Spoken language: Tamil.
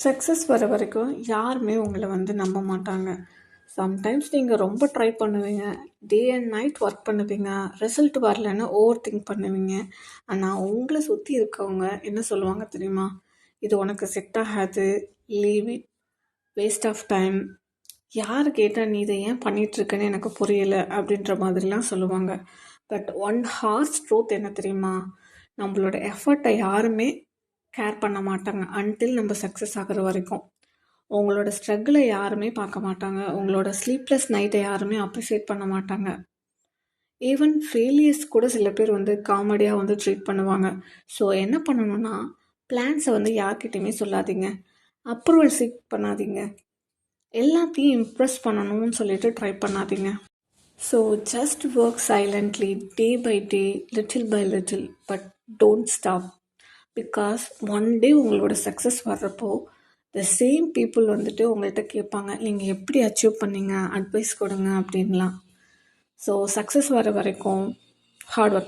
சக்ஸஸ் வர வரைக்கும் யாருமே உங்கள நம்ப மாட்டாங்க. சம்டைம்ஸ் நீங்க ரொம்ப ட்ரை பண்ணுவீங்க. டே அண்ட் நைட் ஒர்க் பண்ணுவீங்க. ரிசல்ட் வரலன்னு ஓவர் திங்க் பண்ணுவீங்க. ஆனா, உங்கள சுத்தி இருக்கவங்க என்ன சொல்லுவாங்க தெரியுமா? "இது உனக்கு செட் ஆகாது. Leave it. Waste of time. யார் கேட்டா நீ இத ஏன் பண்ணிட்டுருக்கன்னு எனக்கு புரியல." அப்படின்ற மாதிரிலாம் சொல்லுவாங்க. பட் ஒன் ஹார்ஸ் ட்ரூத் என்ன தெரியுமா? நம்மளோட எஃபர்ட்டை யாருமே கேர் பண்ண மாட்டாங்க அன்டில் நம்ம சக்ஸஸ் ஆகுற வரைக்கும். உங்களோட ஸ்ட்ரகிளை யாருமே பார்க்க மாட்டாங்க. உங்களோட ஸ்லீப்லெஸ் நைட்டை யாருமே அப்ரிஷியேட் பண்ண மாட்டாங்க. ஈவன் ஃபெயிலியர்ஸ் கூட சில பேர் காமெடியாக ட்ரீட் பண்ணுவாங்க. ஸோ என்ன பண்ணணும்னா, பிளான்ஸை யார்கிட்டையுமே சொல்லாதீங்க. அப்ரூவல் சீக் பண்ணாதீங்க. எல்லாத்தையும் இம்ப்ரெஸ் பண்ணணும்னு சொல்லிட்டு ட்ரை பண்ணாதீங்க. So just work silently, day by day, little by little, but don't stop. Because one day உங்களோட சக்ஸஸ் வர்றப்போ த சேம் பீப்புள் உங்கள்கிட்ட கேட்பாங்க, நீங்கள் எப்படி அச்சீவ் பண்ணீங்க, அட்வைஸ் கொடுங்க அப்படின்லாம். ஸோ சக்ஸஸ் வர வரைக்கும் ஹார்ட் ஒர்க்